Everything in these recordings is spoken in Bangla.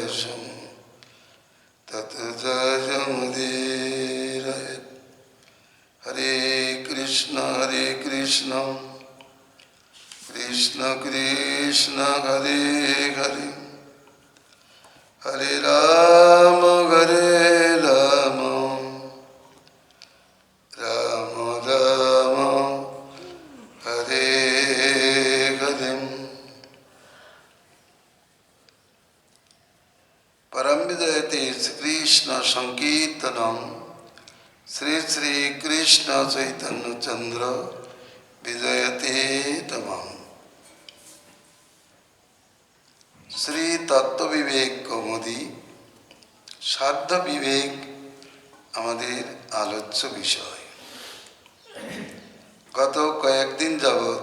कलशं तत जयमुदीरयेत्। हरे कृष्ण कृष्ण कृष्ण हरे हरे, हरे राम राम राम हरे हरे। परम विजयते श्रीकृष्ण संकीर्तनम श्री श्री कृष्ण चैतन्य चंद्र विजयते तमम्। श्री तत्व विवेक कौमुदी साध्य विवेक आमादेर आलोच्य विषय। गत कयेकदिन যাবত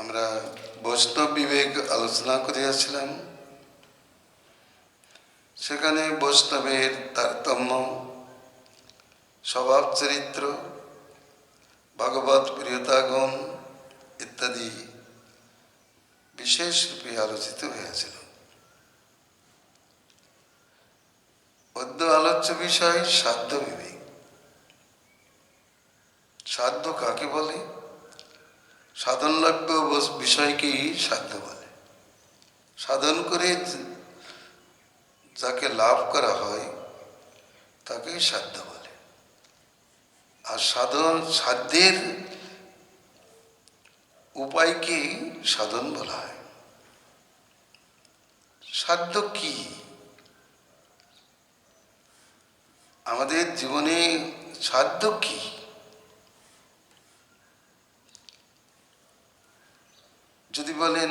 আমরা বৈষ্ণব বিবেক আলোচনা করিয়াছিলাম। সেখানে বৈষ্ণবের তারতম্য, স্বভাব চরিত্র, ভগবত প্রিয়তা গুণ ইত্যাদি বিশেষ রূপে আলোচিত হয়েছিল। অদ্য আলোচ্য বিষয় সাধ্য বিবেক। সাধ্য কাকে বলে? সাধনলভ্য বিষয়কেই সাধ্য বলে। সাধন করে যাকে লাভ করা হয় তাকেই সাধ্য বলে। আর সাধ্যের উপায়কে সাধন বলা হয়। সাধ্য কি? আমাদের জীবনে সাধ্য কি? যদি বলেন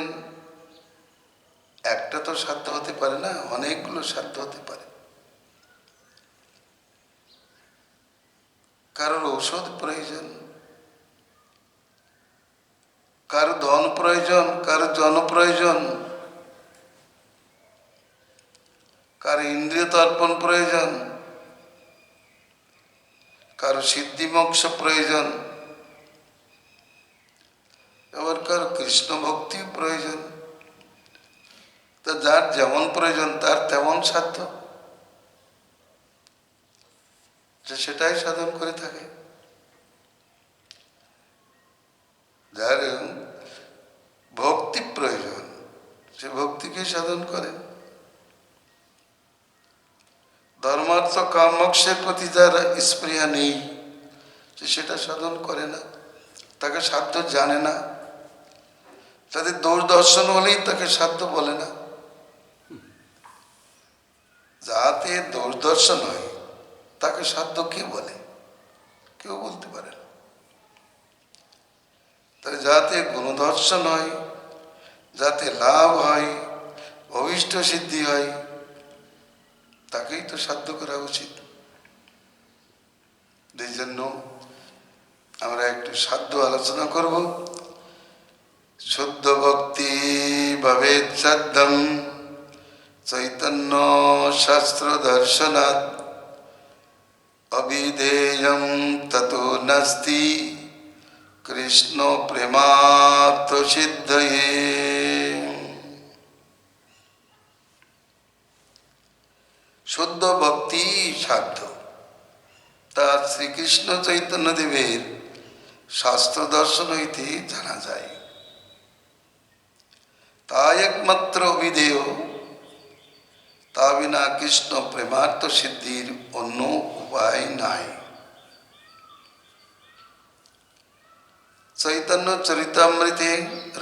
একটা তো সাধ্য হতে পারে না, অনেকগুলো সাধ্য হতে পারে। কারোর ঔষধ প্রয়োজন, কারো ধন প্রয়োজন, কারো জন প্রয়োজন, কারো ইন্দ্রিয় তর্পণ প্রয়োজন, কারো সিদ্ধি মোক্ষ প্রয়োজন, আবার কারো কৃষ্ণ ভক্তি প্রয়োজন। তা যার যেমন প্রয়োজন তার তেমন সাধ্য, যে সেটাই সাধন করে থাকে। যার ভক্তি প্রয়োজন সে ভক্তিকে সাধন করে। ধর্মার্থ কাম মোক্ষের প্রতি যার স্পৃহা নেই সে সেটা সাধন করে না, তাকে সাধ্য জানে না। তাদের দোষ দর্শন হলেই তাকে সাধ্য বলে না। যাতে দোষ দর্শন হয় তাকে সাধ্য কে বলে? কেউ বলতে পারে না। তাই যাতে গুণদর্শন হয়, যাতে লাভ হয়, অভীষ্ট সিদ্ধি হয়, তাকেই তো সাধ্য করা উচিত। এই জন্য আমরা একটু সাধ্য আলোচনা করব। শুদ্ধ ভক্তি ভবেৎ সাধ্যম চৈতন্য শাস্ত্র দর্শনাৎ অবিধেয়ং ততো নাস্তি কৃষ্ণ প্রেমার্থ সিদ্ধয়ে। শুদ্ধ ভক্তি সাধ্য তা শ্রীকৃষ্ণ চৈতন্য দেবের শাস্ত্র দর্শন হইতে জানা যায়। তা একমাত্র অবিধেয়, তা বিনা কৃষ্ণ প্রেমার্থ সিদ্ধির অন্য উপায় নাই। চৈতন্য চরিতামৃতে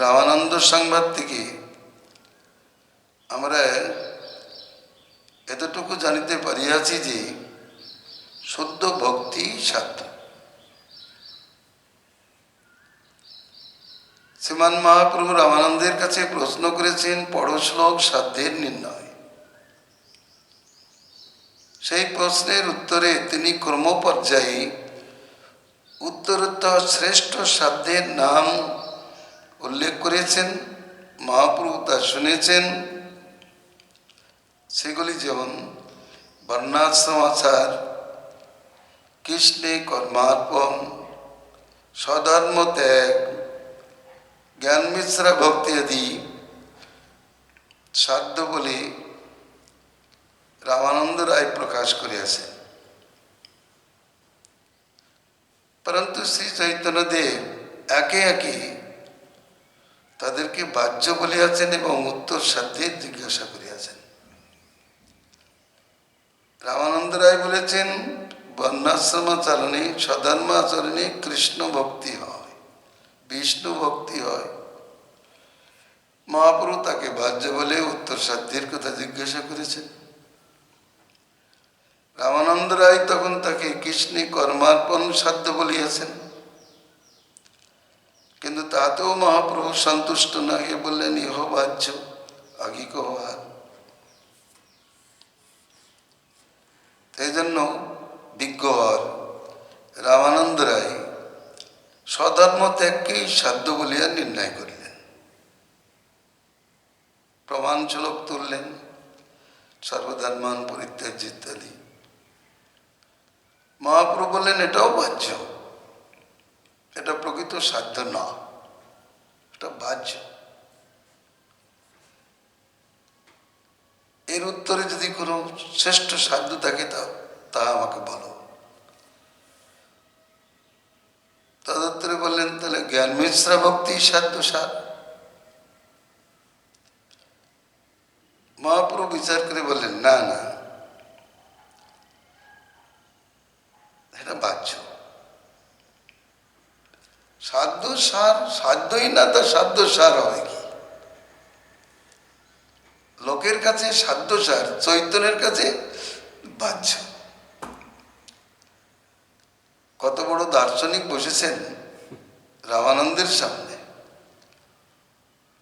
রামানন্দ সংবাদ থেকে আমরা এতটুকু জানিতে পারিয়াছি যে শুদ্ধ ভক্তি সাধ্য। শ্রীমান মহাপ্রভু রামানন্দের কাছে প্রশ্ন করেছেন পড়ো শ্লোক সাধ্যের নির্ণয়। সেই প্রশ্নের উত্তরে তিনি ক্রমপর্যায়ে উত্তরোত্তর শ্রেষ্ঠ সাধ্যের নাম উল্লেখ করেছেন। মহাপ্রভু তা শুনেছেন। সেগুলি যেমন বর্ণাশ্রমাচার, কৃষ্ণে কর্মার্পণ, স্বধর্ম ত্যাগ, জ্ঞান মিশ্রা ভক্তি আদি সাধ্য বলে রামানন্দ রায় প্রকাশ করিয়াছেন। পরন্তু শ্রী চৈতন্যদেব একে একে তাদেরকে বাহ্য বলিয়াছেন এবং উত্তর সাধ্যের জিজ্ঞাসা করিয়াছেন। রামানন্দ রায় বলেছেন, বর্ণাশ্রমাচরণে স্বধর্মাচরণে কৃষ্ণ ভক্তি হয়, বিষ্ণু ভক্তি হয়। মহাপ্রভু তাকে বাহ্য বলে উত্তর সাধ্যের কথা জিজ্ঞাসা করেছেন। রামানন্দ রায় তখন তাকে কৃষ্ণে কর্মার্পণ সাধ্য বলিয়াছেন। কিন্তু তাতেও মহাপ্রভু সন্তুষ্ট না হয়ে বললেন, ইহ বাহ্য আগে কহার। এই জন্য বিজ্ঞর রামানন্দ রায় স্বধর্ম ত্যাগকেই সাধ্য বলিয়া নির্ণয় করিলেন, প্রমাণ শ্লোক তুললেন, সর্বধর্মান পরিত্যাজ্য ইত্যাদি। মহাপ্রভু বললেন এটাও বাহ্য, এটা প্রকৃত সাধ্য না, এটা বাহ্য। এর উত্তরে যদি কোনো শ্রেষ্ঠ সাধ্য থাকে তা আমাকে বলো। তদুত্তরে বললেন, তাহলে জ্ঞান মিশ্রা ভক্তি সাধ্য সার। মহাপ্রভু বিচার করে বললেন, না না, এটা বাহ্য। সাধ্য সার সাধ্যই না, তা সাধ্য সার হয় কি? লোকের কাছে সাধ্য সার, চৈতন্যের কাছে বাহ্য। কত বড় দার্শনিক বসেছেন রামানন্দের সামনে,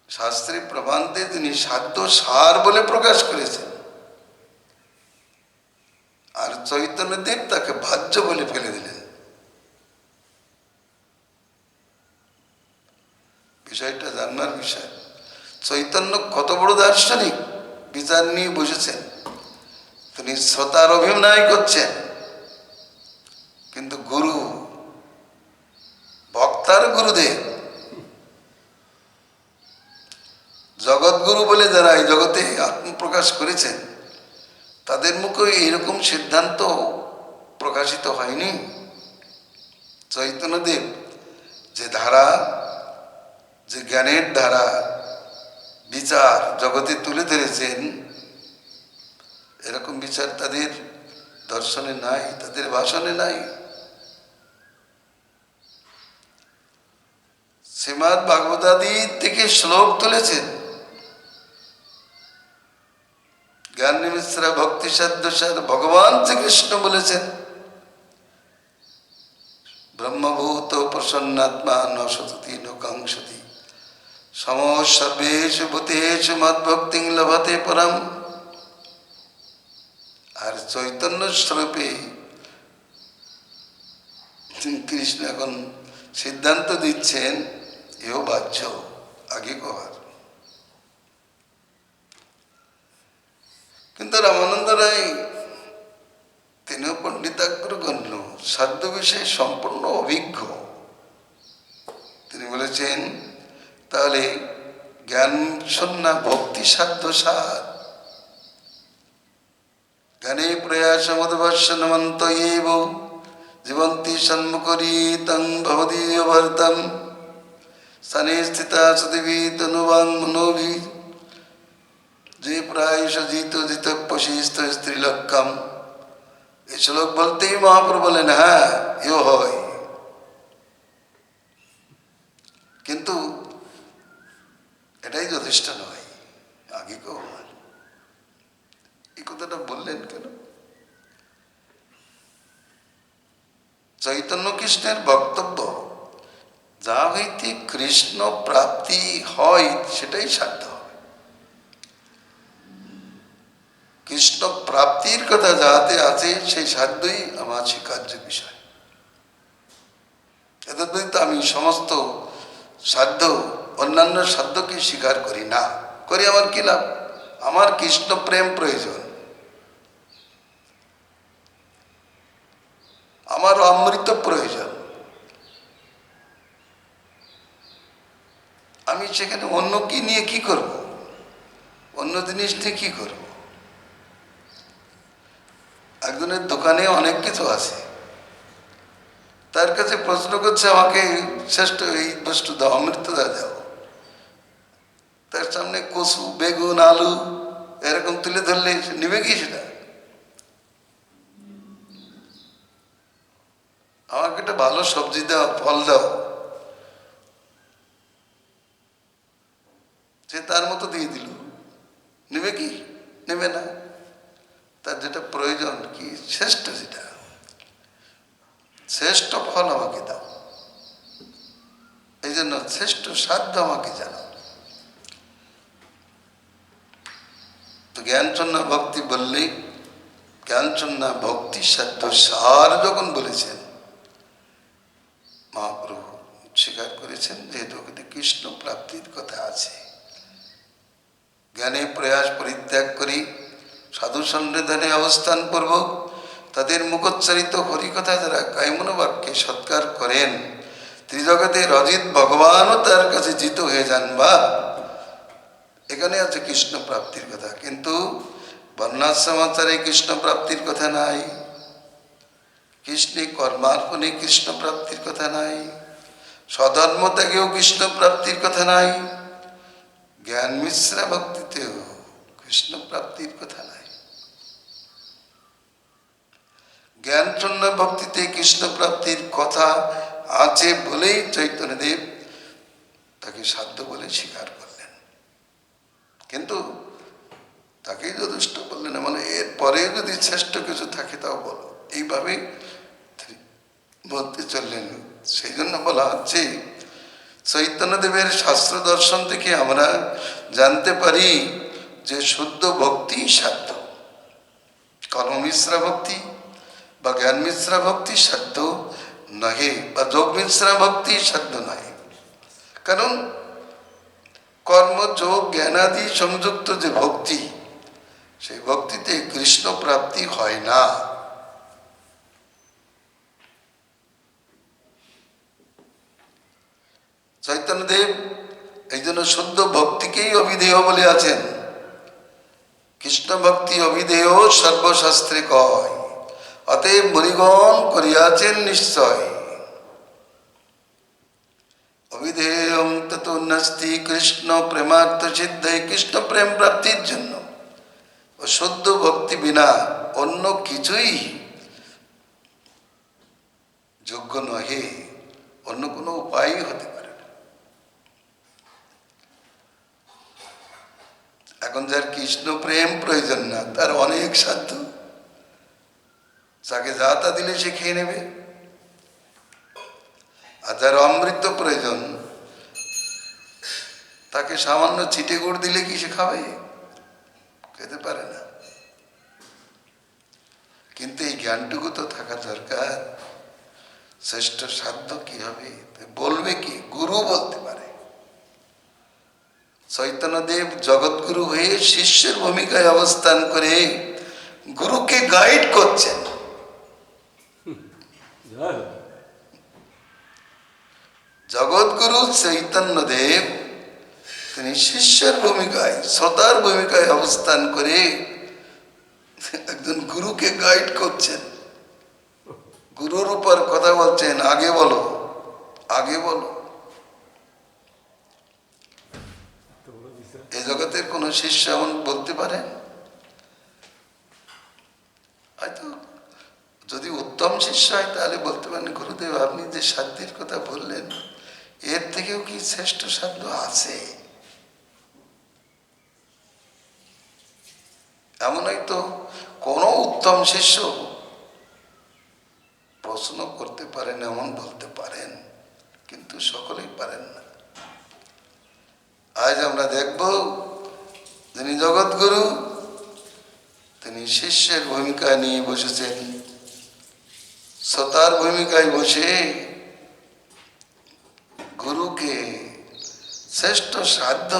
শাস্ত্রী প্রমাণতে তিনি সাধ্য সার বলে প্রকাশ করেছেন, আর চৈতন্যদেব তাকে বাহ্য বলে ফেলে দিলেন। বিষয়টা জানবার বিষয়। চৈতন্য কত বড় দার্শনিক বিচার নিয়ে বসেছেন, তিনি শ্রোতার অভিনয় করছেন, কিন্তু গুরু ভক্তার গুরুদেব, জগৎগুরু বলে যারা এই জগতে আত্মপ্রকাশ করেছেন, তাদের মুখে এইরকম সিদ্ধান্ত প্রকাশিত হয়নি। চৈতন্যদেব যে ধারা, যে জ্ঞানের ধারা বিচার জগতে তুলে ধরেছেন, এরকম বিচার তাদের দর্শনে নাই, তাদের ভাষণে নাই। শ্রীমদ্ ভাগবতাদি থেকে শ্লোক তুলেছেন, জ্ঞান মিশ্রা ভক্তি সাধ্য সার। ভগবান শ্রীকৃষ্ণ বলেছেন, ব্রহ্মভূত প্রসন্নাত্মা ন সততি ন কাঙ্ক্ষতি সমসর্বেষু ভূতেষু মদ্ভক্তিং লভতে পরম। আর চৈতন্য স্বরূপে কৃষ্ণ এখন সিদ্ধান্ত দিচ্ছেন, এও বাহ্য আগে কহার। কিন্তু রামানন্দ রায় তিনিও পণ্ডিতাগ্র গণ্য, সাধ্য বিষয়ে সম্পূর্ণ অভিজ্ঞ। তিনি বলেছেন, তাহলে জ্ঞান সন্না ভক্তি সাধ্য সার। জ্ঞানে প্রয়াস মদবর্ষণমন্ত এব জীবন্তি সন্মুখরিতং ভবদীয় ভর্তম স্থানে স্থিতা সদেবী তনুবাং মনোভি যে প্রায় সজিত জিতপশিস্ত স্ত্রীলক্ষম। এই শ্লোক বলতেই মহাপ্রভু বলেন, হ্যাঁ এও হয়, কিন্তু এটাই যথেষ্ট নয়, আগে কেউ হয়। এই কথাটা বললেন কেন? চৈতন্য কৃষ্ণের বক্তব্য, যা হইতে কৃষ্ণ প্রাপ্তি হয় সেটাই সাধ্য হবে। কৃষ্ণ প্রাপ্তির কথা যাহাতে আছে সেই সাধ্যই আমার স্বীকার্য বিষয়। এতদ্বৈত আমি সমস্ত সাধ্য, অন্যান্য সাধ্যকে স্বীকার করি না। করি আমার কি লাভ? আমার কৃষ্ণ প্রেম প্রয়োজন, আমার অমৃত প্রয়োজন। আমি সেখানে অন্য কি নিয়ে কি করব, অন্য জিনিস নিয়ে কি করব? একজনের দোকানে অনেক কিছু আছে, তার কাছে প্রশ্ন করছে আমাকে শ্রেষ্ঠ এই বস্তু দাও, অমৃতদা দাও। তার সামনে কচু, বেগুন, আলু এরকম তুলে ধরলে সে নিবে কি সেটা? আমাকে একটা ভালো সবজি দাও, ফল দাও, সে তার মতো দিয়ে দিল, নেবে কি? নেবে না। তার যেটা প্রয়োজন কি শ্রেষ্ঠ, যেটা শ্রেষ্ঠ ফল আমাকে দাও, এই জন্য শ্রেষ্ঠ সাধ্য আমাকে জানাও। তো জ্ঞানচন্ন ভক্তি বললে, জ্ঞানচন্ন ভক্তি সাধ্য সার যখন বলেছেন, মহাপ্রভু স্বীকার করেছেন যেহেতু ওখানে কৃষ্ণ প্রাপ্তির কথা আছে। জ্ঞানে প্রয়াস পরিত্যাগ করি সাধু সন্নিধানে অবস্থান পূর্বক তাদের মুখোচ্চারিত হরিকথা যারা কায়মন বাক্যে সৎকার করেন, ত্রিজগতের অজিত ভগবানও তার কাছে জিত হয়ে যান। বা এখানে আছে কৃষ্ণ প্রাপ্তির কথা, কিন্তু বর্ণাশ্রমাচারে কৃষ্ণ প্রাপ্তির কথা নাই, কৃষ্ণে কর্মার্পণে কৃষ্ণ প্রাপ্তির কথা নাই, স্বধর্ম ত্যাগেও কৃষ্ণ প্রাপ্তির কথা নাই, জ্ঞান মিশ্রা ভক্তিতেও কৃষ্ণ প্রাপ্তির কথা নাই। জ্ঞান শূন্য ভক্তিতে কৃষ্ণ প্রাপ্তির কথা আছে বলেই চৈতন্যদেব তাকে সাধ্য বলে স্বীকার করলেন, কিন্তু তাকেই যথেষ্ট বললেন। মানে এর পরে যদি শ্রেষ্ঠ কিছু থাকে তাও বলো, এইভাবে বলতে চললেন। সেই জন্য বলা হচ্ছে চৈতন্যদেবের শাস্ত্র দর্শন থেকে আমরা জানতে পারি যে শুদ্ধ ভক্তি সাধ্য, কর্মমিশ্রা ভক্তি বা জ্ঞান মিশ্রা ভক্তি সাধ্য নহে, বা যোগ মিশ্রা ভক্তি সাধ্য নহে। কারণ কর্ম, যোগ, জ্ঞানাদি সংযুক্ত যে ভক্তি, সেই ভক্তিতে কৃষ্ণ প্রাপ্তি হয় না। চৈতন্যদেব এই জন্য শুদ্ধ ভক্তিকেই অবিধেয় বলে আছেন। কৃষ্ণ ভক্তি অবিধেয় সর্বশাস্ত্রে কয়, অতএব মুনিগণ করিয়াছেন নিশ্চয়। অবিধেয়ং ততো নাস্তি কৃষ্ণ প্রেমার্থ সিদ্ধে, কৃষ্ণ প্রেম প্রাপ্তির জন্য ও শুদ্ধ ভক্তি বিনা অন্য কিছুই যোগ্য নহে, অন্য কোনো উপায়ই হতে পারে না। এখন যার কৃষ্ণ প্রেম প্রয়োজন না, তার অনেক সাধ্য, যাকে যা তা দিলে সে খেয়ে নেবে। আর যার অমৃত প্রয়োজন, তাকে সামান্য ছিটে গুড় দিলে কি সে খাবে? খেতে পারে না। কিন্তু এই জ্ঞানটুকু তো থাকা দরকার। শ্রেষ্ঠ সাধ্য কি হবে বলবে কি? গুরু বলতে পারে। চৈতন্যদেব জগৎগুরু হয়ে শিষ্যের ভূমিকায় অবস্থান করে গুরুকে গাইড করছেন। জগৎগুরু চৈতন্যদেব তিনি শিষ্যের ভূমিকায়, শ্রোতার ভূমিকায় অবস্থান করে একজন গুরুকে গাইড করছেন, গুরুর উপর কথা বলছেন, আগে বলো, আগে বলো। এই জগতের কোন শিষ্য এমন বলতে পারে? হয়তো যদি উত্তম শিষ্য হয় তাহলে বলতে পারেন, গুরুদেব আপনি যে সাধ্যের কথা বললেন, এর থেকেও কি শ্রেষ্ঠ সাধ্য আছে? এমন হয়তো কোন উত্তম শিষ্য প্রশ্ন করতে পারেন, এমন বলতে পারেন, কিন্তু সকলেই পারেন না। আজ আমরা দেখব যিনি জগৎগুরু, তিনি শিষ্যের ভূমিকা নিয়ে বসেছেন, শ্রোতার ভূমিকায় বসে গুরুকে শ্রেষ্ঠ সাধ্য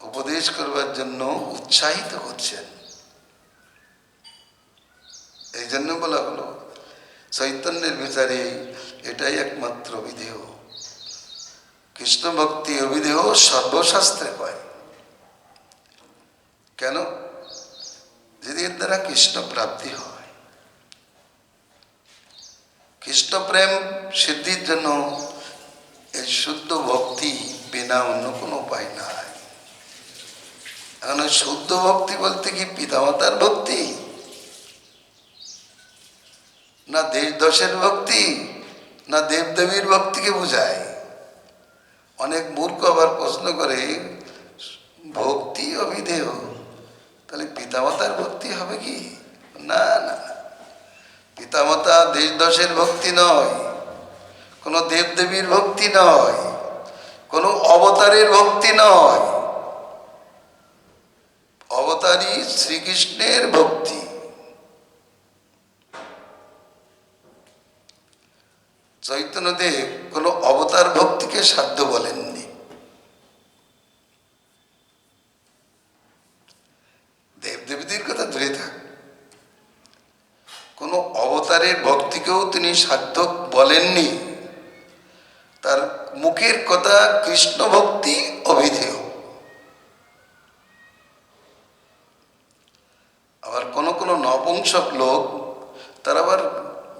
উপদেশ করবার জন্য উৎসাহিত করছেন। এই জন্য বলা হলো চৈতন্যের বিচারে এটাই একমাত্র অবিধেয়। কৃষ্ণ ভক্তি অবিধেয় সর্বশাস্ত্রে কয়। কেন? যদি এর দ্বারা কৃষ্ণ প্রাপ্তি হয়। কৃষ্ণ প্রেম সিদ্ধির জন্য এই শুদ্ধ ভক্তি বিনা অন্য কোনো উপায় নাই। এখন শুদ্ধ ভক্তি বলতে কি পিতামাতার ভক্তি, না দেশ দশের ভক্তি, না দেবদেবীর ভক্তিকে বোঝায়? অনেক মূর্খ আবার প্রশ্ন করে ভক্তি অবিধেয়, তাহলে পিতামাতার ভক্তি হবে কি? না না, পিতামাতা দেশ দশের ভক্তি নয়, কোনো দেবদেবীর ভক্তি নয়, কোনো অবতারের ভক্তি নয়, অবতারী শ্রীকৃষ্ণের ভক্তি। চৈতন্যদেব কোনো অবতার ভক্তিকে সাধ্য বলেননি। দেবদেবীদের কথা দূরে থাক, কোনো অবতারের ভক্তিকেও তিনি সাধ্য বলেননি। তার মুখের কথা কৃষ্ণ ভক্তি অবিধেয়। আবার কোনো কোনো নপুংসক লোক তারা আবার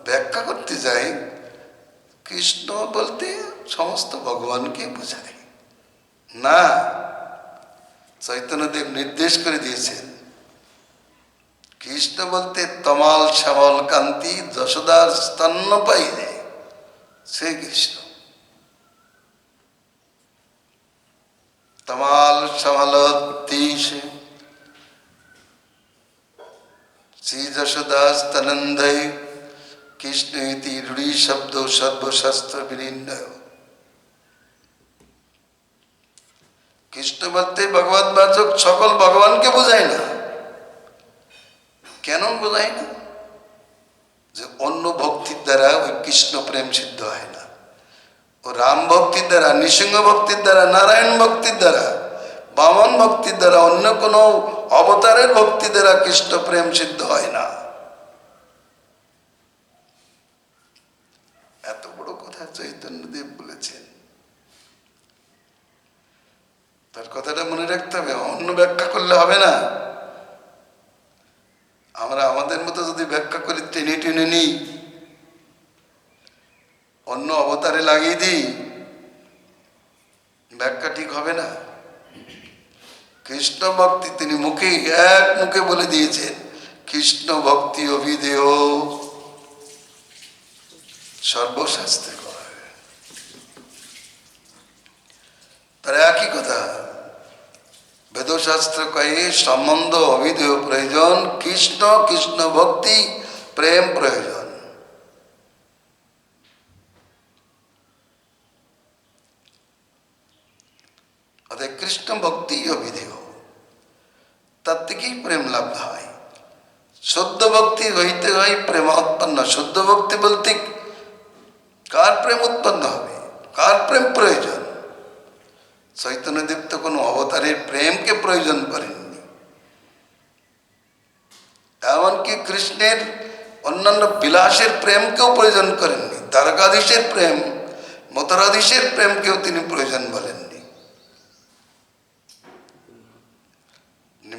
ব্যাখ্যা করতে যায় কৃষ্ণ বলতে সমস্ত ভগবানকে বোঝায় না। চৈতন্যদেব নির্দেশ করে দিয়েছেন কৃষ্ণ বলতে তমাল শ্যামল কান্তি যশোদার স্তন্যপায়ী দেয় সেই কৃষ্ণ। তমাল শ্যামল দিশে শ্রী যশোদা স্তনন্দয় কৃষ্ণ ইতি রূঢ়ি শব্দ সর্বশাস্ত্র বিনির্ণয়। কৃষ্ণ বলতে ভগবত বাচক সকল ভগবানকে বোঝায় না। কেন বোঝায় না? যে অন্য ভক্তির দ্বারা ওই কৃষ্ণ প্রেম সিদ্ধ হয় না। ও রাম ভক্তির দ্বারা, নৃসিংহ ভক্তির দ্বারা, নারায়ণ ভক্তির দ্বারা, বামন ভক্তির দ্বারা, অন্য কোনো অবতারের ভক্তি দ্বারা কৃষ্ণ প্রেম সিদ্ধ হয় না। এত বড় কথা চৈতন্যদেব বলেছেন, তার কথাটা মনে রাখতে হবে, অন্য ব্যাখ্যা করলে হবে না। আমরা আমাদের মতো যদি ব্যাখ্যা করি, টেনে টেনে নিই, অন্য অবতারে লাগিয়ে দিই, ব্যাখ্যা ঠিক হবে না। কৃষ্ণ ভক্তি তিনি মুখে এক মুখে বলে দিয়েছেন কৃষ্ণ ভক্তি অভিধেয় সর্বশাস্ত্রে করা। তার একই কথা বেদশাস্ত্র কয়ে সম্বন্ধ অভিধেয় প্রয়োজন, কৃষ্ণ কৃষ্ণ ভক্তি প্রেম প্রয়োজন। অতএব কৃষ্ণ ভক্তি অভিধেয়, তার থেকেই প্রেম লাভ হয়। শুদ্ধ ভক্তি হইতে হয় প্রেম উৎপন্ন। শুদ্ধ ভক্তি বলতে কার প্রেম উৎপন্ন হবে, কার প্রেম প্রয়োজন? চৈতন্যদেব তো কোনো অবতারের প্রেমকে প্রয়োজন করেননি। এমনকি কৃষ্ণের অন্যান্য বিলাসের প্রেমকেও প্রয়োজন করেননি। দ্বারকাধীশের প্রেম, মথুরাধীশের প্রেমকেও তিনি প্রয়োজন বলেননি।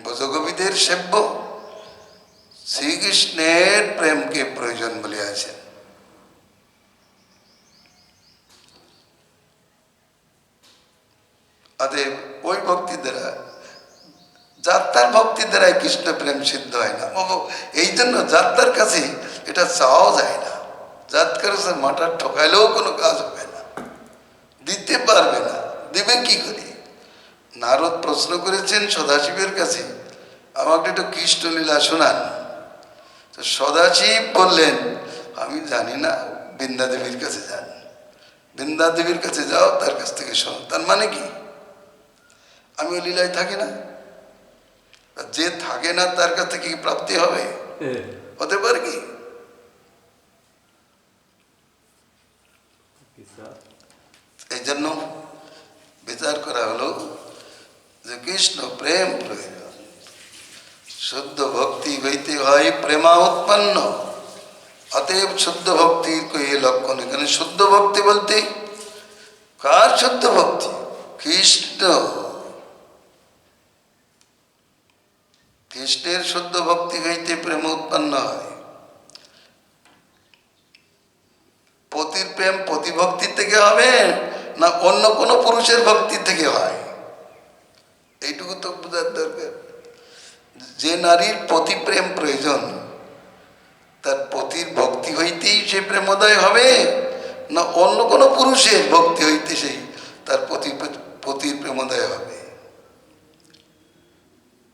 ভজগোপীদের সেব্য শ্রীকৃষ্ণের প্রেমকে প্রয়োজন বলে আছেন। অতএব ওই ভক্তির দ্বারা, যাত্রার ভক্তির দ্বারাই কৃষ্ণ প্রেম সিদ্ধ হয় না। এই জন্য যাত্রার কাছে এটা চাওয়াও যায় না। যাত্রার কাছে মাথা ঠকাইলেও কোনো কাজ হবে না, দিতে পারবে না, দিবে কি করে? নারদ প্রশ্ন করেছেন সদাশিবের কাছে, আমাকে একটু কৃষ্ণলীলা শোনান। তো সদাশিব বললেন, আমি জানি না, বৃন্দাদেবীর কাছে যান, বৃন্দাদেবীর কাছে যাও, তার কাছ থেকে শোনো। তার মানে কি? আমি ওই লীলায় থাকি না? যে থাকে না তার কাছ থেকে কি প্রাপ্তি হবে? হতে পারে কি? এই জন্য বিচার করা হলো যে কৃষ্ণ প্রেম প্রয়োজন। শুদ্ধ ভক্তি হইতে হয় প্রেমা উৎপন্ন। অতএব শুদ্ধ ভক্তির কই লক্ষণ। এখানে শুদ্ধ ভক্তি বলতে কার শুদ্ধ ভক্তি? কৃষ্ণ। কৃষ্ণের শুদ্ধ ভক্তি হইতে প্রেম উৎপন্ন হয়। পতির প্রেম প্রতিভক্তি থেকে হবে না অন্য কোনো পুরুষের ভক্তি থেকে হয়, এইটুকু তো বোঝার দরকার। যে নারীর পতি প্রেম প্রয়োজন তার পতির ভক্তি হইতেই সে প্রেমোদয় হবে, না অন্য কোনো পুরুষের ভক্তি হইতে সেই তার পতির প্রেমোদয় হবে।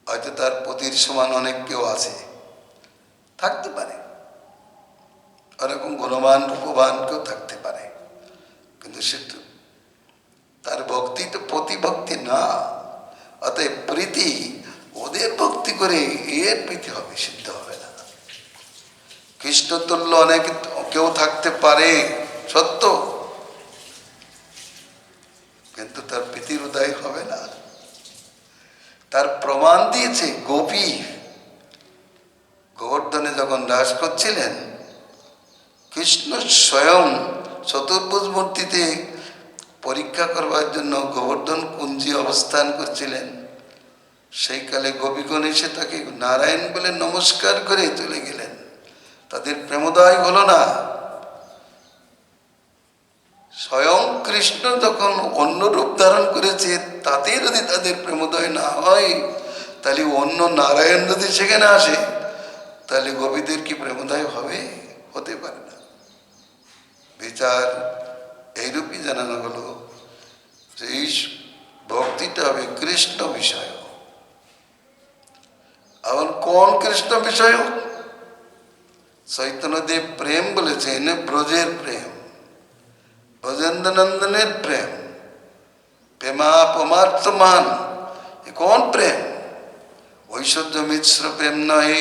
হয়তো তার পতির সমান অনেক কেউ আছে, থাকতে পারে, ওরকম গুণবান রূপবান কেউ থাকতে পারে, কিন্তু সে তো তার ভক্তি তো প্রতিভক্তি না। অতএব প্রীতি ওদের ভক্তি করে এর প্রীতি হবে, সিদ্ধ হবে না। কৃষ্ণতুল্য অনেক কেউ থাকতে পারে সত্য, কিন্তু তার প্রীতির উদয় হবে না। তার প্রমাণ দিয়েছে গোপী গোবর্ধনে যখন রাস করছিলেন, কৃষ্ণ স্বয়ং চতুর্ভুজ মূর্তিতে পরীক্ষা করবার জন্য গোবর্ধন কুঞ্জে অবস্থান করছিলেন। সেই কালে গোপীগণ এসে তাকে নারায়ণ বলে নমস্কার করে চলে গেলেন, তাদের প্রেমোদয় হলো না। স্বয়ং কৃষ্ণ যখন অন্য রূপ ধারণ করেছে তাতে যদি তাদের প্রেমোদয় না হয়, তাহলে অন্য নারায়ণ যদি সেখানে আসে তাহলে গোপীদের কি প্রেমোদয় হবে? হতে পারে না। বিচার এইরূপই জানানো হলো যে এই ভক্তিটা হবে কৃষ্ণ বিষয়। এখন কোন কৃষ্ণ বিষয়? চৈতন্যদেব প্রেম বলেছেন ব্রজের প্রেম, ব্রজেন্দ্রনন্দনের প্রেম, প্রেমাপমার্থমান। কোন প্রেম? ঐশ্বর্য মিশ্র প্রেম নয়,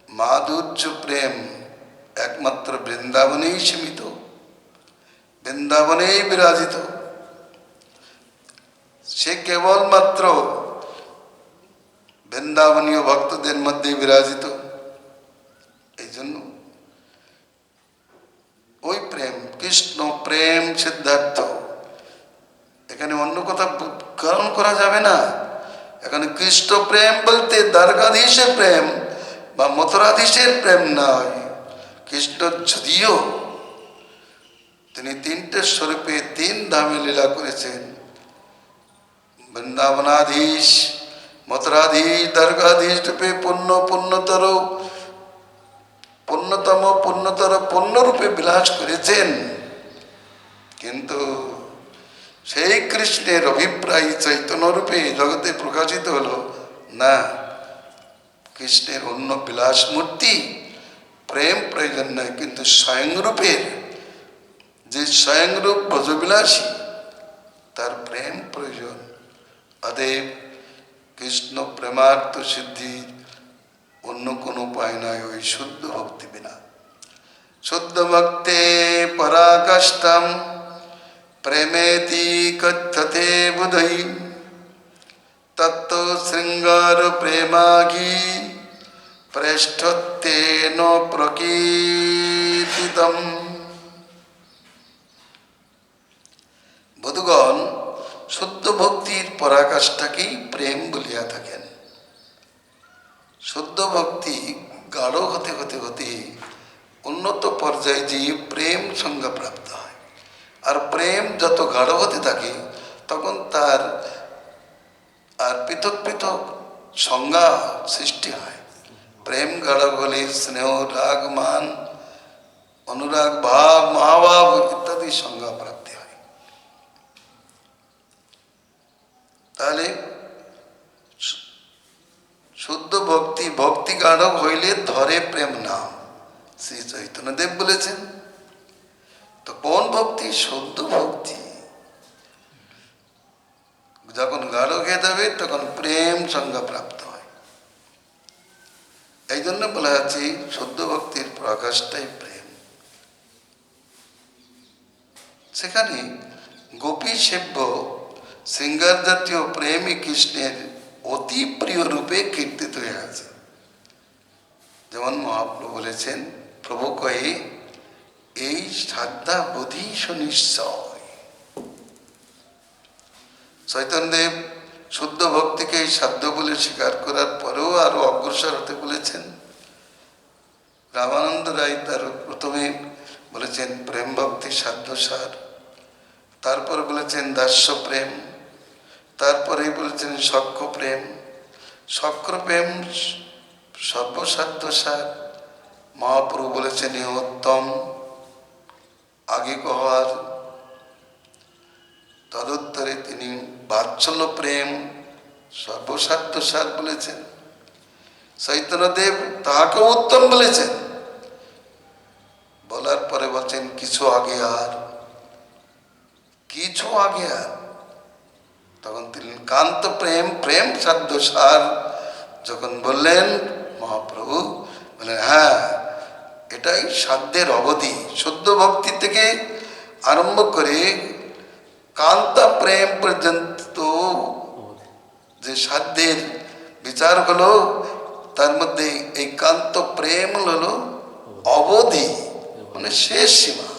মাধুর্য প্রেম একমাত্র বৃন্দাবনেই সীমিত, বৃন্দাবনেই বিরাজিত। সে কেবলমাত্র বৃন্দাবনীয় ভক্তদের মধ্যে বিরাজিত। এই জন্য ওই প্রেম কৃষ্ণ প্রেম সিদ্ধার্থ, এখানে অন্য কথা গ্রহণ করা যাবে না। এখানে কৃষ্ণ প্রেম বলতে দ্বারকাধীশের প্রেম বা মথুরাধীশের প্রেম নয়। কৃষ্ণ যদিও তিনি তিনটে স্বরূপে তিন ধামে লীলা করেছেন, বৃন্দাবনাধীশ, মথুরাধীশ, দ্বারকাধীশ রূপে পূর্ণরূপে বিলাস করেছেন, কিন্তু সেই কৃষ্ণের অভিপ্রায় চৈতন্য রূপে জগতে প্রকাশিত হলো না। কৃষ্ণের অন্য বিলাস মূর্তি প্রেম প্রয়োজন নয়, কিন্তু স্বয়ংরূপের যে স্বয়ংরূপ ব্রজবিলাসী তার প্রেম প্রয়োজন। অতএব কৃষ্ণ প্রেমার্থ সিদ্ধির অন্য কোনো উপায় নয় ওই শুদ্ধ ভক্তি বিনা। শুদ্ধ ভক্তে পরাকাষ্ঠম প্রেমেতি কথ্যতে বুধৈ তত্ত্ব শৃঙ্গার প্রেমাঘি প্রেষ্ঠত্বেন প্রকীর্তিতম। বধুগণ শুদ্ধ ভক্তির পরাকাষ্ঠাকেই প্রেম বলিয়া থাকেন। শুদ্ধ ভক্তি গাঢ় হতে হতে হতে উন্নত পর্যায়ে যে প্রেম সংজ্ঞা প্রাপ্ত হয়, আর প্রেম যত গাঢ় হতে থাকে তখন তার আর পৃথক পৃথক সংজ্ঞা সৃষ্টি হয়। প্রেম গাঢ় হলে স্নেহ, রাগ, মান, অনুরাগ, ভাব, মহাভাব ইত্যাদি সংজ্ঞা প্রাপ্তি হয়। তাহলে শুদ্ধ ভক্তি, ভক্তি গাঢ় হইলে ধরে প্রেম নাম, শ্রী চৈতন্যদেব বলেছেন। তো কোন ভক্তি? শুদ্ধ ভক্তি। যখন গাঢ় হয়ে যাবে তখন প্রেম সংজ্ঞা প্রাপ্ত হয়। এই জন্য বলা যাচ্ছে শুদ্ধ ভক্তির প্রকাশটাই প্রেম। সেখানে গোপী সেব্য শৃঙ্গার জাতীয় প্রেমই কৃষ্ণের অতি প্রিয় রূপে কীর্তিত হয়ে আছে। যেমন মহাপ্রভু বলেছেন, প্রভু কহে এই শ্রদ্ধা বোধি সুনিশ্চয়। চৈতন্যদেব শুদ্ধ ভক্তিকে সাধ্য বলে স্বীকার করার পরেও আরো অগ্রসর হতে বলেছেন। রামানন্দ রায় তার প্রথমে বলেছেন প্রেম ভক্তি সাধ্য সার, তারপর বলেছেন দাস্য প্রেম, তারপরে বলেছেন সখ্য প্রেম। সখ্য প্রেম সর্বসাধ্য সার। মহাপ্রভু বলেছেন এ উত্তম, আগে কহার। তদুত্তরে তিনি বাৎসল্য প্রেম সর্বসাধ্য সার বলেছেন। চৈতন্যদেব তাহাকেও উত্তম বলেছেন, বলার পরে বলছেন কিছু আগে আর, কিছু আগে আর। তখন তিনি কান্ত প্রেম প্রেম সাধ্য সার যখন বললেন মহাপ্রভু বললেন হ্যাঁ, এটাই সাধ্যের অবধি। শুদ্ধ ভক্তি থেকে আরম্ভ করে কান্তা প্রেম পর্যন্ত যে সাধ্যের বিচার হলো, তার মধ্যে এই কান্ত প্রেম হলো অবধি, মানে শেষ সীমা।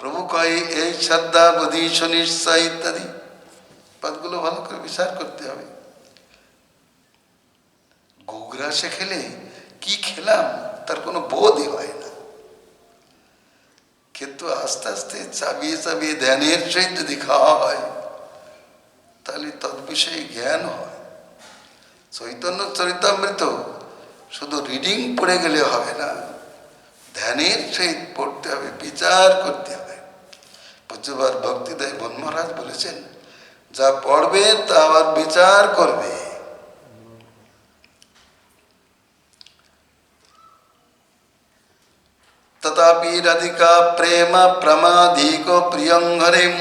প্রভু কয় এই শ্রদ্ধা বোধি সুনিশ্চয় ইত্যাদি পদগুলো ভালো করে বিচার করতে হবে। গোগ্রাসে খেলে কি খেলাম তার কোনো বোধই হয় না, কিন্তু আস্তে আস্তে চাবিয়ে চাবিয়ে ধ্যানের সহিত যদি খাওয়া হয় তাহলে তৎবিষয়ে জ্ঞান হয়। চৈতন্য চরিতামৃত শুধু রিডিং পড়ে গেলে হবে না, ধ্যানের সহিত পড়তে হবে, বিচার করতে হবে। পূজ্যবার ভক্তিদায় বন মহারাজ বলেছেন যা পড়বে তা আবার বিচার করবে। তথাপি রাধিকা প্রেম প্রমাধিক প্রিয়ং হরিম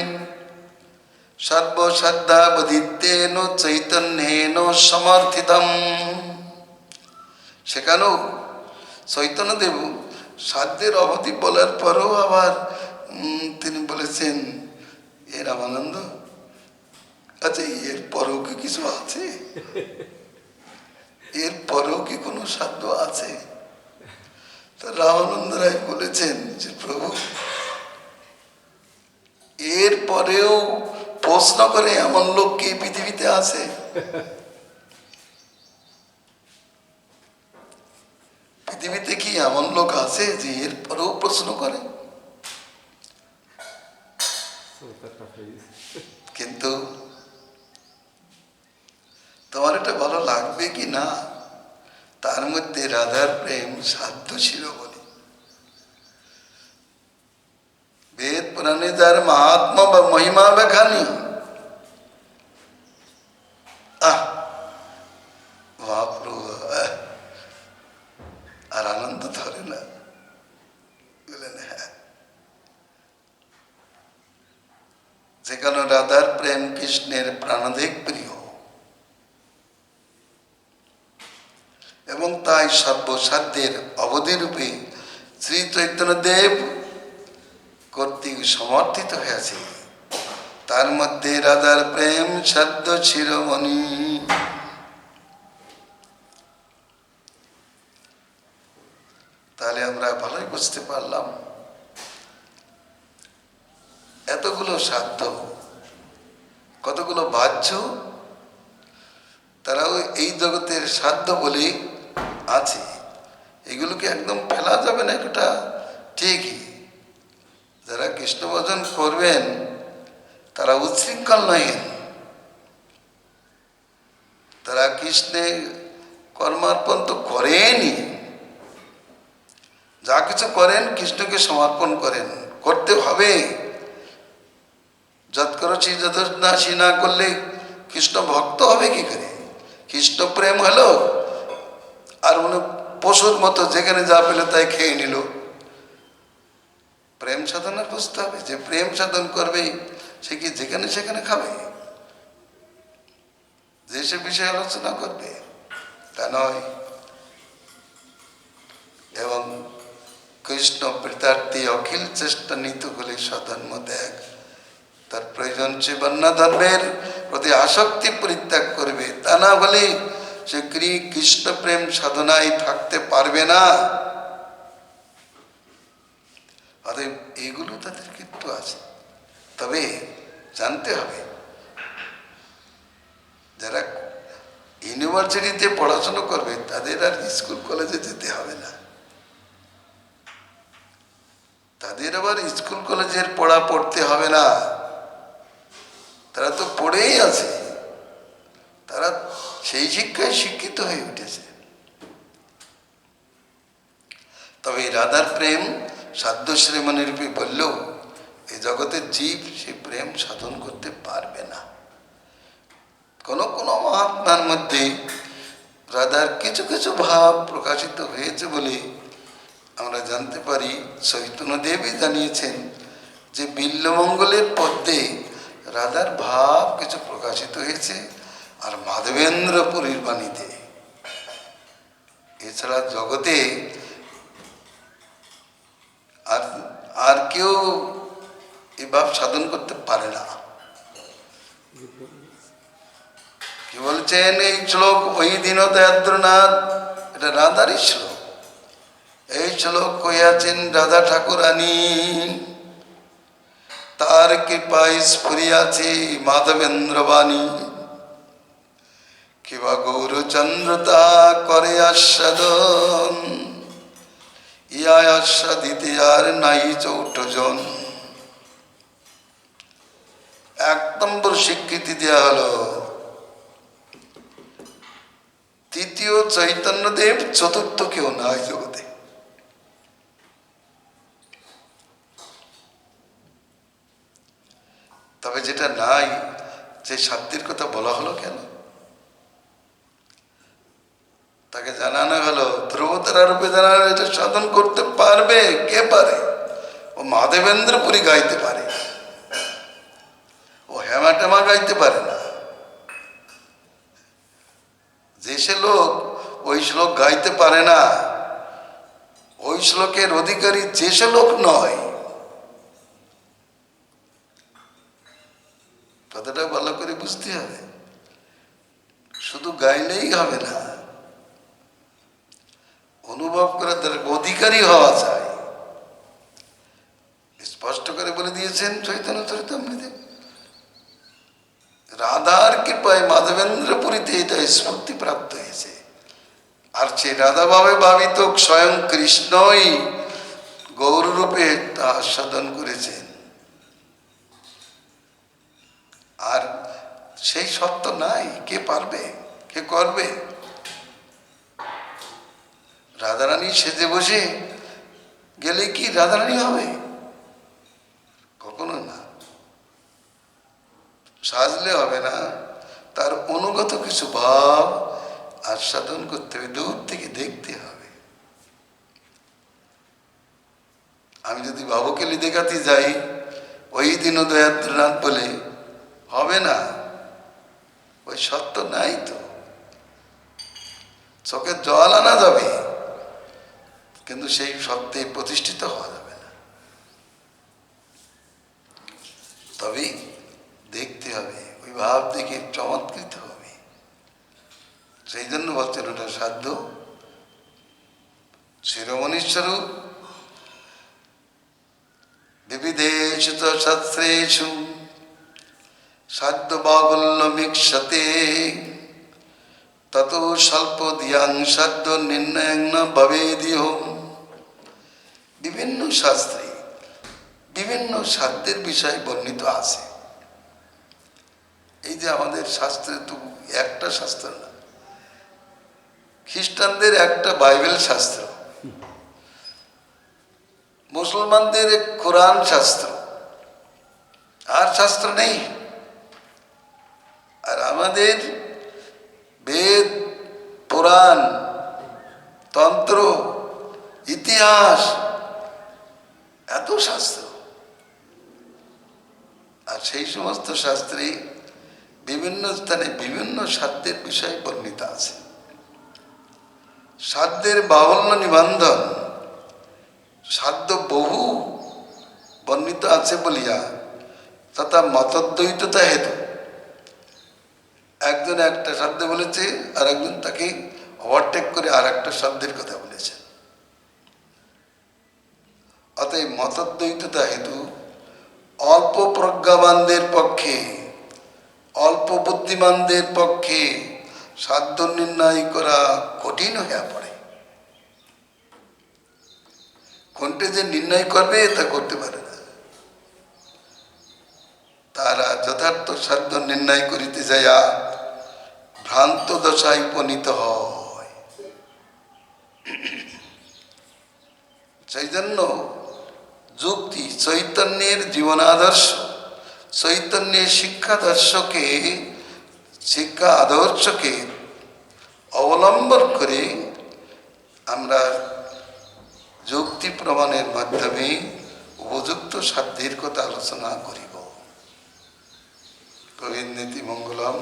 সর্বশ্রদ্ধা বোধিতেন চৈতন্যেন সমর্থিতম। সেখানেও চৈতন্যদেব সাধ্যের অবধি বলার পরেও আবার তিনি বলেছেন এ রামানন্দ, আচ্ছা এর পরেও কি কিছু আছে, এর পরেও কি কোনো সাধ্য আছে? তো রামানন্দ রায় বলেছেন যে প্রভু এর পরেও প্রশ্ন করে এমন লোক কি পৃথিবীতে আছে? পৃথিবীতে কি এমন লোক আছে যে এর পরেও প্রশ্ন করে? কিন্তু তোমার এটা ভালো লাগবে কি না, তার মধ্যে রাধার প্রেম সাধ্য ছিল বলে। বেদ পুরাণে যার মহাত্মা বা মহিমা বেখানি মহাপ্রভু আর আনন্দ ধরে না, বললেন হ্যাঁ, যেখানে রাধার প্রেম কৃষ্ণের প্রাণাধিক প্রিয় এবং তাই সর্বসাধ্যের অবধিরূপে শ্রী চৈতন্যদেব কর্তৃক সমর্থিত হয়েছে। তার মধ্যে রাধার প্রেম সাধ্য শিরোমণি। তাহলে আমরা ভালোই বুঝতে পারলাম এতগুলো সাধ্য, কতগুলো বাহ্য, তারাও এই জগতের সাধ্য বলে আছে। এগুলোকে একদম ফেলা যাবে না, এটা ঠিকই। যারা কৃষ্ণ ভজন করবেন তারা উচ্ছৃঙ্খল নহেন, তারা কৃষ্ণে কর্মার্পণ তো করেনই, যা কিছু করেন কৃষ্ণকে সমর্পণ করেন, করতে হবে। যৎকরছি যদনাশী না করলে কৃষ্ণ ভক্ত হবে কি করে? কৃষ্ণ প্রেম হলো আর উনি পশুর মতো যেখানে যা পেলে তাই খেয়ে নিল। প্রেম সাধনা বুঝতে হবে, যে প্রেম সাধন করবে সে কি যেখানে সেখানে খাবে, যেসব বিষয়ে আলোচনা করবে তা নয়। এবং কৃষ্ণ প্রীতার্থী অখিল চেষ্টা নিত বলে স্বধর্ম ত্যাগ, তার প্রয়োজন সে বর্ণধর্মের প্রতি আসক্তি পরিত্যাগ করবে, তা না হলে সে কৃষ্ণ প্রেম সাধনায় থাকতে পারবে না। অতএব এগুলো তাদের কিন্তু আছে, তবে জানতে হবে। যারা ইউনিভার্সিটিতে পড়াশোনা করবে তাদের আর স্কুল কলেজে যেতে হবে না, তাদের আবার স্কুল কলেজের পড়া পড়তে হবে না, তারা তো পড়েই আছে, তারা সেই শিক্ষায় শিক্ষিত হয়ে উঠেছে। তবে রাধার প্রেম সাধ্য শ্রীমণি রূপে বললেও এই জগতের জীব সে প্রেম সাধন করতে পারবে না। কোন কোন মহাত্মার মধ্যে রাধার কিছু কিছু ভাব প্রকাশিত হয়েছে বলে আমরা জানতে পারি। চৈতন্যদেবই জানিয়েছেন যে বিল্বমঙ্গলের পদ্মে রাধার ভাব কিছু প্রকাশিত হয়েছে, আর মাধবেন্দ্র পুরীর বাণীতে। এছাড়া জগতে আর কেউ এই ভাব সাধন করতে পারে না। কি বলছেন এই শ্লোক? ওই দীনদয়াদ্রনাথ, এটা রাধারই শ্লোক। এই শ্লোক কইয়াছেন রাধা ঠাকুরানী, তার কৃপায় স্ফুরিয়াছে মাধবেন্দ্র বাণী। কিবা গৌরচন্দ্রতা করে আস্বাদন, ইয়া আস্বাদিতে আর নাই চৌঠজন। এক নম্বর স্বীকৃতি দেওয়া হলো তৃতীয় চৈতন্যদেব, চতুর্থ কেউ নাই জগতে। তবে যেটা নাই, যে সাধ্যের কথা বলা হলো কেন? তাকে জানানো হলো ধ্রুবতারা রূপে জানানো, এটা সাধন করতে পারবে। কে পারে? ও মাধবেন্দ্রপুরী গাইতে পারে, ও হেমাটেমা গাইতে পারে না। যে সে লোক ওই শ্লোক গাইতে পারে না, ওই শ্লোকের অধিকারী যে সে লোক নয়। কথাটা ভালো করে বুঝতে হবে। শুধু গাইলেই হবে না, অনুভব করার দ্বারা অধিকারী হওয়া যায়। স্পষ্ট করে বলে দিয়েছেন চৈতন্য চরিতামৃতে, রাধার কৃপায় মাধবেন্দ্রপুরীতে এটা স্ফূর্তি প্রাপ্ত হয়েছে। আর সে রাধা ভাবে ভাবিত স্বয়ং কৃষ্ণই গৌররূপে তা আস্বাদন করেছেন। আর সেই সত্য নাই, কে পারবে, কে করবে? রাধারানী সেজে বসে গেলে কি রাধারানী হবে? কখনো না। সাজলে হবে না, তার অনুগত কিছু ভাব আস্বাদন করতে হবে, দূর থেকে দেখতে হবে। আমি যদি ভাবকেলি দেখাতে যাই ওই দীনদয়াদ্রনাথ বলে, হবে না, ওই সত্য নাই তো। চোখে জল আনা যাবে, কিন্তু সেই সত্যে প্রতিষ্ঠিত হওয়া যাবে না। তবে দেখতে হবে, ওই ভাব দেখে চমৎকৃত হবে। সেই জন্য বলছেন ওটা সাধ্য শিরোমণির স্বরূপ। বিবিধেষু চ শাস্ত্রেষু সাধ্য বাহুল্য মিক্ষতে, তত স্বল্প ধিয়াং সাধ্য নির্ণয়ং ন ভবেদিহ। বিভিন্ন শাস্ত্রে বিভিন্ন সাধ্যের বিষয় বর্ণিত আছে। এই যে আমাদের শাস্ত্রে তো একটা শাস্ত্র না, খ্রিস্টানদের একটা বাইবেল শাস্ত্র, মুসলমানদের এক কোরআন শাস্ত্র, আর শাস্ত্র নেই। আর আমাদের বেদ, পুরাণ, তন্ত্র, ইতিহাস, এত শাস্ত্র। আর সেই সমস্ত শাস্ত্রে বিভিন্ন স্থানে বিভিন্ন সাধ্যের বিষয় বর্ণিত আছে। সাধ্যের বাহুল্য নিবন্ধন, সাধ্য বহু বর্ণিত আছে বলিয়া তথা মতদ্বৈততা হেতু একজন একটা শব্দ বলেছে, আর একজন তাকে ওভারটেক করে আর একটা শব্দের কথা বলেছেন। অতএব মতদ্বৈততা হেতু অল্প প্রজ্ঞাবানদের পক্ষে, অল্প বুদ্ধিমানদের পক্ষে সাধ্য নির্ণয় করা কঠিন হয়ে পড়ে। কোনটা যে নির্ণয় করবে তা করতে পারে না। তারা যথার্থ সাধ্য নির্ণয় করিতে যাইয়া ভ্রান্ত দশায় উপনীত হয়। সেই জন্য যুক্তি, চৈতন্যের জীবনাদর্শ, চৈতন্যের শিক্ষা আদর্শকে অবলম্বন করে আমরা যুক্তি প্রমাণের মাধ্যমে উপযুক্ত সাধ্যের কথা আলোচনা করিব। গোবিন্দেতি মঙ্গলম,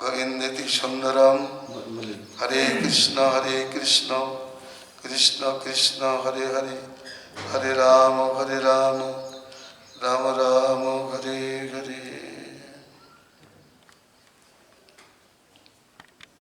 গোবিন্দেতি সুন্দরম। হরে কৃষ্ণ কৃষ্ণ কৃষ্ণ হরে হরে, হরে রাম